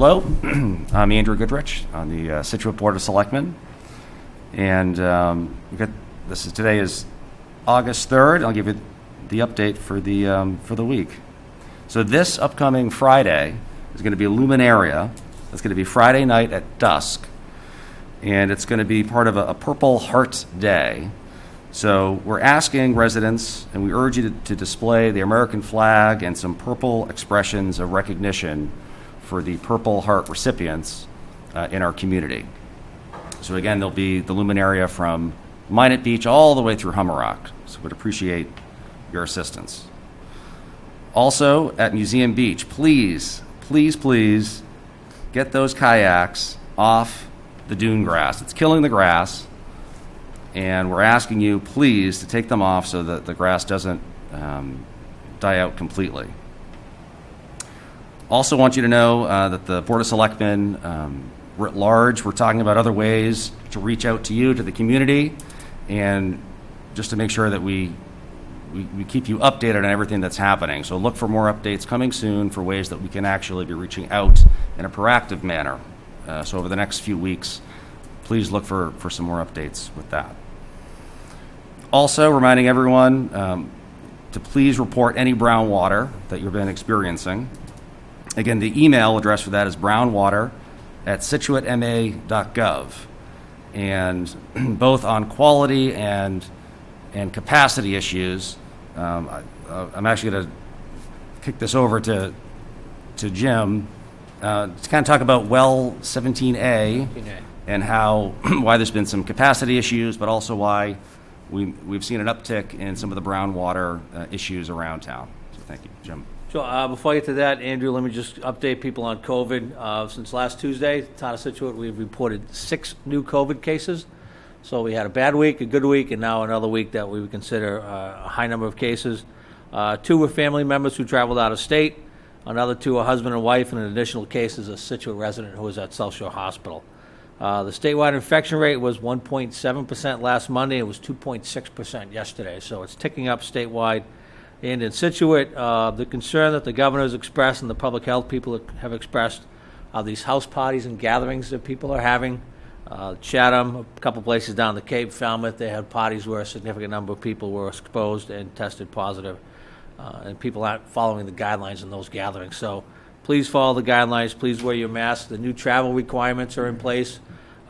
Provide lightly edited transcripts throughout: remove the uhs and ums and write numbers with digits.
Hello, I'm Andrew Goodrich on the Scituate Board of Selectmen, and today is August 3rd. I'll give you the update for the week. So this upcoming Friday is going to be a Luminaria. It's going to be Friday night at dusk, and it's going to be part of a Purple Heart Day. So we're asking residents, and we urge you to display the American flag and some purple expressions of recognition for the Purple Heart recipients in our community. So again, there'll be the Luminaria from Minot Beach all the way through Hummerock. So we'd appreciate your assistance. Also, at Museum Beach, please get those kayaks off the dune grass. It's killing the grass, and we're asking you, please, to take them off so that the grass doesn't die out completely. Also want you to know that the Board of Selectmen, writ large, we're talking about other ways to reach out to you, to the community, and just to make sure that we keep you updated on everything that's happening. So look for more updates coming soon for ways that we can actually be reaching out in a proactive manner. So over the next few weeks, please look for some more updates with that. Also, reminding everyone to please report any brown water that you've been experiencing. Again, the email address for that is brownwater@scituatema.gov. And both on quality and capacity issues, I'm actually going to kick this over to Jim to kind of talk about well 17A and how why there's been some capacity issues, but also why we've seen an uptick in some of the brown water issues around town. So thank you, Jim. So before I get to that, Andrew, let me just update people on COVID. Since last Tuesday, the town of Scituate, we've reported 6 new COVID cases. So we had a bad week, a good week, and now another week that we would consider a high number of cases. 2 were family members who traveled out of state. Another 2 are husband and wife, and an additional case is a Scituate resident who was at South Shore Hospital. The statewide infection rate was 1.7% last Monday. It was 2.6% yesterday. So it's ticking up statewide. And in Scituate, the concern that the governor has expressed and the public health people have expressed are these house parties and gatherings that people are having. Chatham, a couple places down the Cape, Falmouth, they had parties where a significant number of people were exposed and tested positive, and people aren't following the guidelines in those gatherings. So please follow the guidelines. Please wear your mask. The new travel requirements are in place.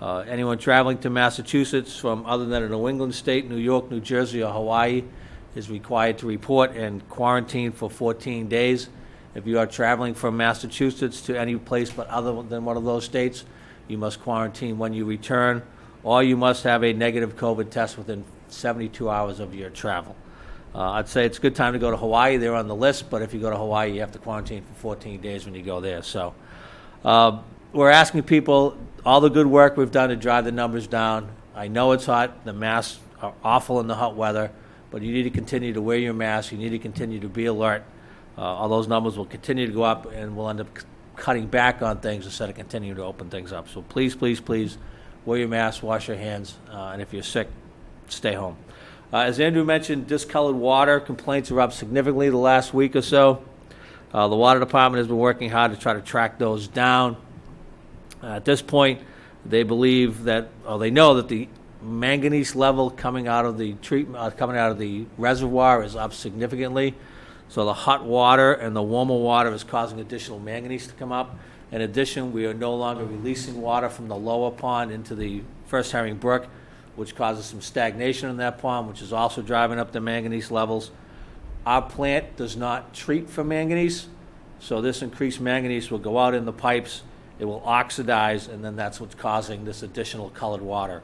Anyone traveling to Massachusetts from other than a New England state, New York, New Jersey, or Hawaii is required to report and quarantine for 14 days. If you are traveling from Massachusetts to any place but other than one of those states, you must quarantine when you return, or you must have a negative COVID test within 72 hours of your travel. I'd say it's a good time to go to Hawaii. They're on the list, but if you go to Hawaii, you have to quarantine for 14 days when you go there. So we're asking people, all the good work we've done to drive the numbers down. I know it's hot. The masks are awful in the hot weather, but you need to continue to wear your mask. You need to continue to be alert. All those numbers will continue to go up, and we'll end up cutting back on things instead of continuing to open things up. So please wear your mask, wash your hands, and if you're sick, stay home. As Andrew mentioned, discolored water complaints are up significantly the last week or so. The water department has been working hard to try to track those down. At this point, they believe that, or they know that the manganese level coming out of the reservoir is up significantly. So the hot water and the warmer water is causing additional manganese to come up. In addition, we are no longer releasing water from the lower pond into the First Herring Brook, which causes some stagnation in that pond, which is also driving up the manganese levels. Our plant does not treat for manganese, so this increased manganese will go out in the pipes, it will oxidize, and then that's what's causing this additional colored water.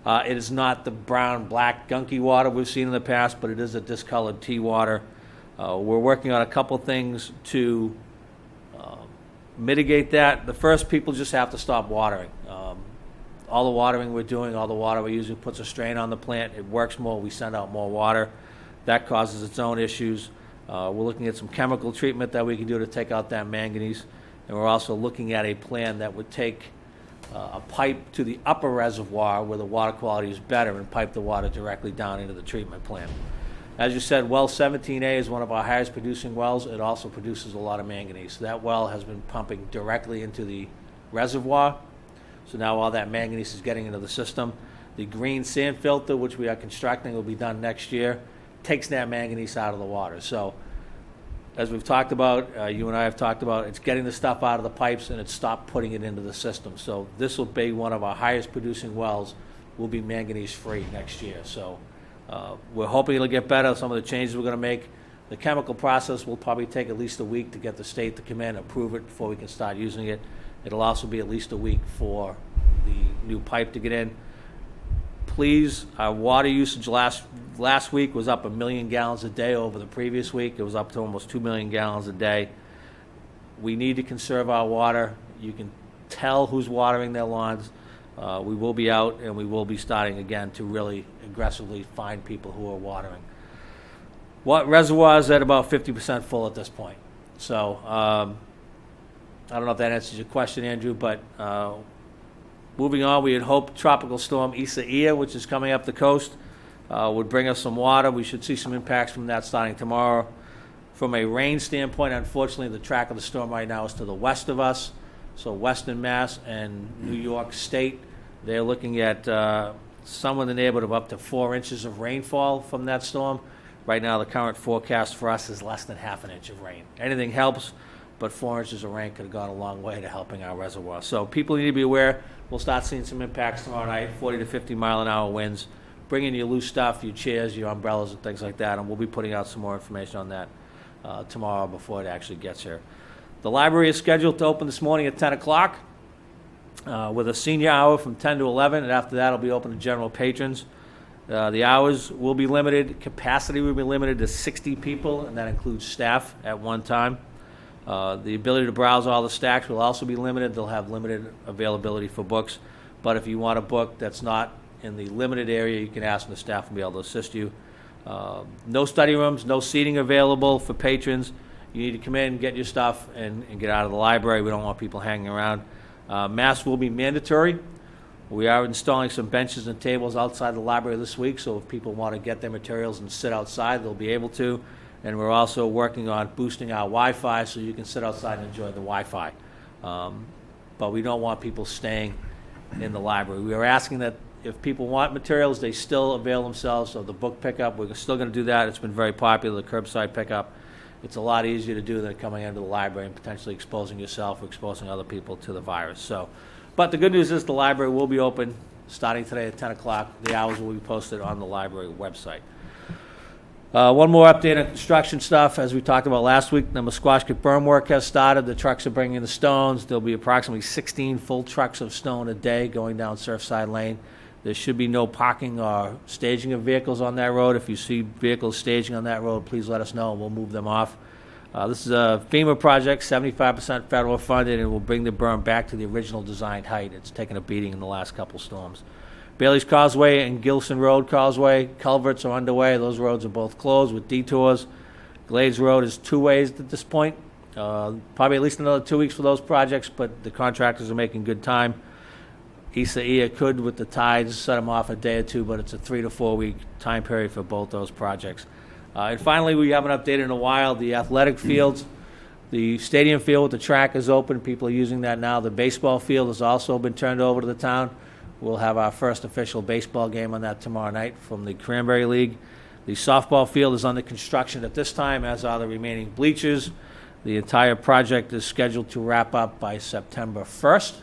It is not the brown, black, gunky water we've seen in the past, but it is a discolored tea water. We're working on a couple things to mitigate that. The first, people just have to stop watering. All the watering we're doing, all the water we're using puts a strain on the plant. It works more. We send out more water. That causes its own issues. We're looking at some chemical treatment that we can do to take out that manganese. And we're also looking at a plan that would take a pipe to the upper reservoir where the water quality is better and pipe the water directly down into the treatment plant. As you said, well 17A is one of our highest producing wells. It also produces a lot of manganese. So that well has been pumping directly into the reservoir. So now all that manganese is getting into the system. The green sand filter, which we are constructing, will be done next year, takes that manganese out of the water. So as we've talked about, you and I have talked about, it's getting the stuff out of the pipes and it's stopped putting it into the system. So this will be one of our highest producing wells, will be manganese free next year. So we're hoping it'll get better. Some of the changes we're going to make, the chemical process will probably take at least a week to get the state to come in, approve it before we can start using it. It'll also be at least a week for the new pipe to get in. Please, our water usage last week was up 1 million gallons a day over the previous week. It was up to almost 2 million gallons a day. We need to conserve our water. You can tell who's watering their lawns. We will be out and we will be starting again to really aggressively find people who are watering. What reservoir is at about 50% full at this point. So I don't know if that answers your question, Andrew, but moving on, we had hoped Tropical Storm Isaiah, which is coming up the coast, would bring us some water. We should see some impacts from that starting tomorrow. From a rain standpoint, unfortunately, the track of the storm right now is to the west of us. So Western Mass and New York State, they're looking at somewhere in the neighborhood of up to 4 inches of rainfall from that storm. Right now, the current forecast for us is less than ½ an inch of rain. Anything helps, but 4 inches of rain could have gone a long way to helping our reservoir. So people need to be aware. We'll start seeing some impacts tomorrow night, 40 to 50 mile an hour winds. Bring in your loose stuff, your chairs, your umbrellas, and things like that, and we'll be putting out some more information on that tomorrow before it actually gets here. The library is scheduled to open this morning at 10 o'clock with a senior hour from 10 to 11, and after that it'll be open to general patrons. The hours will be limited. Capacity will be limited to 60 people, and that includes staff at one time. The ability to browse all the stacks will also be limited. They'll have limited availability for books, but if you want a book that's not in the limited area, you can ask and the staff will be able to assist you. No study rooms, no seating available for patrons. You need to come in, get your stuff, and get out of the library. We don't want people hanging around. Masks will be mandatory. We are installing some benches and tables outside the library this week, so if people want to get their materials and sit outside, they'll be able to. And we're also working on boosting our Wi-Fi so you can sit outside and enjoy the Wi-Fi. But we don't want people staying in the library. We are asking that if people want materials, they still avail themselves of the book pickup. We're still going to do that. It's been very popular, the curbside pickup. It's a lot easier to do than coming into the library and potentially exposing yourself or exposing other people to the virus. So, but the good news is the library will be open starting today at 10 o'clock. The hours will be posted on the library website. One more update on construction stuff. As we talked about last week, the Musquashkett berm work has started. The trucks are bringing the stones. There'll be approximately 16 full trucks of stone a day going down Surfside Lane. There should be no parking or staging of vehicles on that road. If you see vehicles staging on that road, please let us know and we'll move them off. This is a FEMA project, 75% federal funded, and will bring the berm back to the original designed height. It's taken a beating in the last couple storms. Bailey's Causeway and Gilson Road Causeway culverts are underway. Those roads are both closed with detours. Glades Road is 2 ways at this point. Probably at least another 2 weeks for those projects, but the contractors are making good time. Isaiah could, with the tides, set them off a day or two, but it's a 3 to 4 week time period for both those projects. And finally, we haven't updated in a while, the athletic fields. The stadium field with the track is open. People are using that now. The baseball field has also been turned over to the town. We'll have our first official baseball game on that tomorrow night from the Cranberry League. The softball field is under construction at this time, as are the remaining bleachers. The entire project is scheduled to wrap up by September 1st.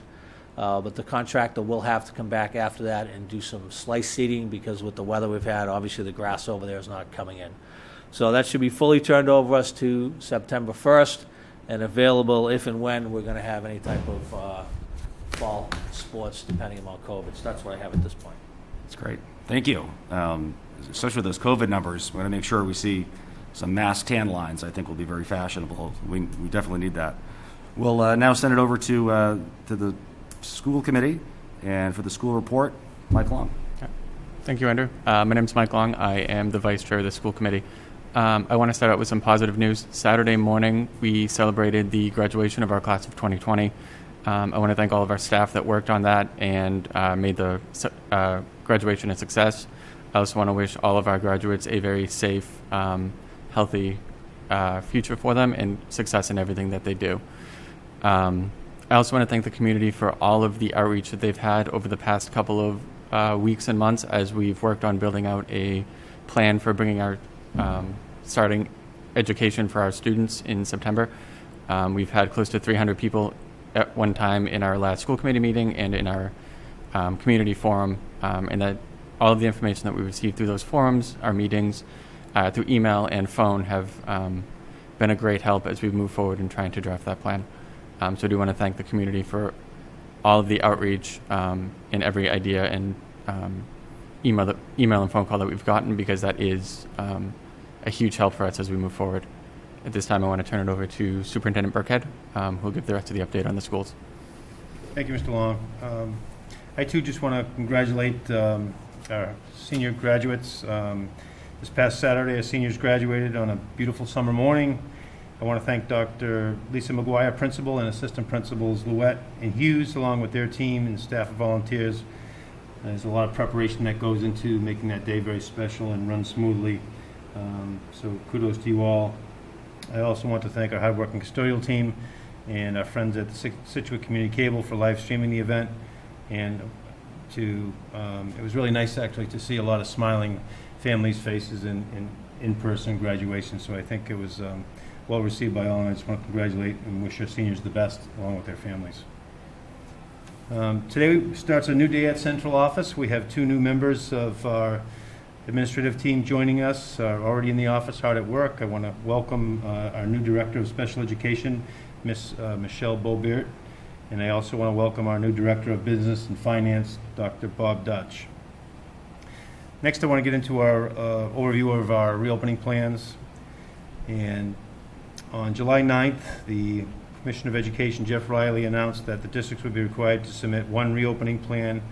But the contractor will have to come back after that and do some slice seeding because with the weather we've had, obviously the grass over there is not coming in. So that should be fully turned over us to September 1st and available if and when we're going to have any type of fall sports depending on COVID. So that's what I have at this point. That's great. Thank you. Especially with those COVID numbers, we're going to make sure we see some mass tan lines. I think will be very fashionable. We definitely need that. We'll now send it over to the school committee, and for the school report, Mike Long. Thank you, Andrew. My name is Mike Long. I am the vice chair of the school committee. I want to start out with some positive news. Saturday morning, we celebrated the graduation of our class of 2020. I want to thank all of our staff that worked on that and made the graduation a success. I also want to wish all of our graduates a very safe, healthy future for them and success in everything that they do. I also want to thank the community for all of the outreach that they've had over the past couple of weeks and months as we've worked on building out a plan for bringing our starting education for our students in September. We've had close to 300 people at one time in our last school committee meeting and in our community forum, and that all of the information that we received through those forums, our meetings, through email and phone have been a great help as we move forward in trying to draft that plan. So I do want to thank the community for all of the outreach and every idea and email and phone call that we've gotten, because that is a huge help for us as we move forward. At this time, I want to turn it over to Superintendent Burkhead, who will give the rest of the update on the schools. Thank you, Mr. Long. I, too, just want to congratulate our senior graduates. This past Saturday, our seniors graduated on a beautiful summer morning. I want to thank Dr. Lisa McGuire, principal, and assistant principals Louette and Hughes, along with their team and staff of volunteers. There's a lot of preparation that goes into making that day very special and run smoothly. So kudos to you all. I also want to thank our hardworking custodial team and our friends at the Scituate Community Cable for live streaming the event. And it was really nice actually to see a lot of smiling families' faces in person graduation. So I think it was well received by all, and I just want to congratulate and wish our seniors the best along with their families. Today starts a new day at Central Office. We have 2 new members of our administrative team joining us, already in the office, hard at work. I want to welcome our new Director of Special Education, Miss Michelle Beaubert, and I also want to welcome our new Director of Business and Finance, Dr. Bob Dutch. Next, I want to get into our overview of our reopening plans. And on July 9th, the Commissioner of Education, Jeff Riley, announced that the districts would be required to submit one reopening plan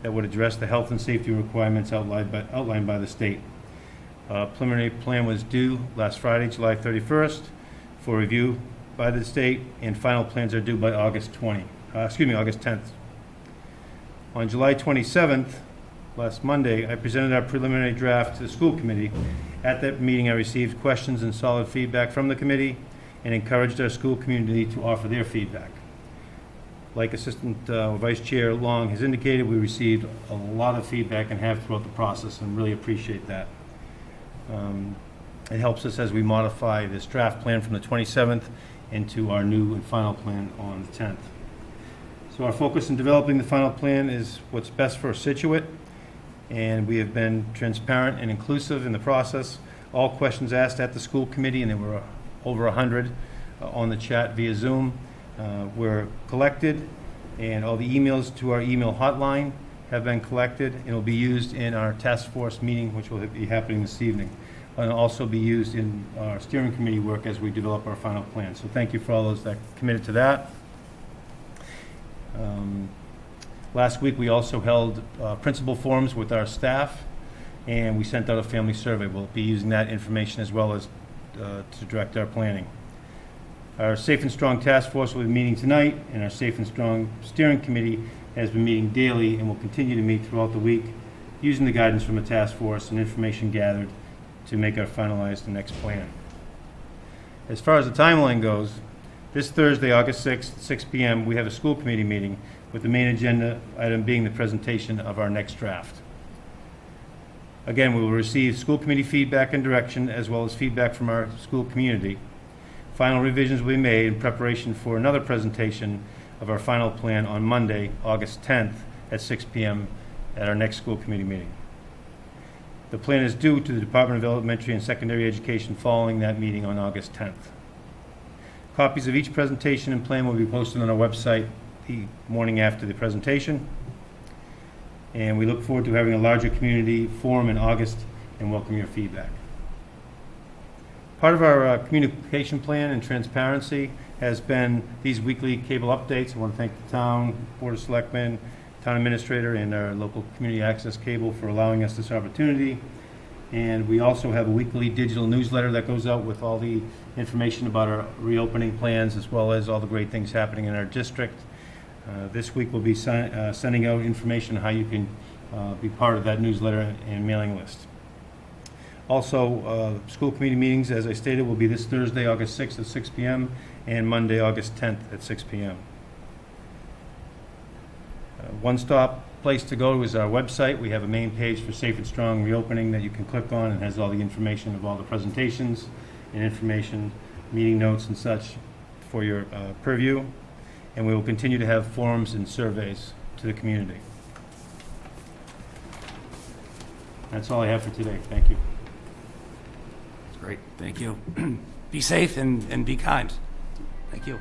that would address the health and safety requirements outlined by the state. Preliminary plan was due last Friday, July 31st, for review by the state, and final plans are due by August 10th. On July 27th, last Monday, I presented our preliminary draft to the school committee. At that meeting, I received questions and solid feedback from the committee and encouraged our school community to offer their feedback. Like Assistant Vice Chair Long has indicated, we received a lot of feedback and have throughout the process, and really appreciate that. It helps us as we modify this draft plan from the 27th into our new and final plan on the 10th. So our focus in developing the final plan is what's best for Scituate, and we have been transparent and inclusive in the process. All questions asked at the school committee, and there were over 100 on the chat via Zoom, were collected, and all the emails to our email hotline have been collected and will be used in our task force meeting, which will be happening this evening, and also be used in our steering committee work as we develop our final plan. So thank you for all those that committed to that. Last week, we also held principal forums with our staff, and we sent out a family survey. We'll be using that information as well as to direct our planning. Our Safe and Strong Task Force will be meeting tonight, and our Safe and Strong Steering Committee has been meeting daily and will continue to meet throughout the week, using the guidance from the task force and information gathered to make our finalized next plan. As far as the timeline goes, this Thursday, August 6th, 6 p.m., we have a school committee meeting with the main agenda item being the presentation of our next draft. Again, we will receive school committee feedback and direction, as well as feedback from our school community. Final revisions will be made in preparation for another presentation of our final plan on Monday, August 10th at 6 p.m. at our next school committee meeting. The plan is due to the Department of Elementary and Secondary Education following that meeting on August 10th. Copies of each presentation and plan will be posted on our website the morning after the presentation. And we look forward to having a larger community forum in August and welcome your feedback. Part of our communication plan and transparency has been these weekly cable updates. I want to thank the town, Board of Selectmen, town administrator, and our local community access cable for allowing us this opportunity. And we also have a weekly digital newsletter that goes out with all the information about our reopening plans, as well as all the great things happening in our district. This week we'll be sending out information on how you can be part of that newsletter and mailing list. Also, school committee meetings, as I stated, will be this Thursday, August 6th at 6 p.m. and Monday, August 10th at 6 p.m. One-stop place to go is our website. We have a main page for Safe and Strong reopening that you can click on, and has all the information of all the presentations and information, meeting notes and such for your purview. And we will continue to have forums and surveys to the community. That's all I have for today. Thank you. Great, thank you. Be safe and be kind. Thank you.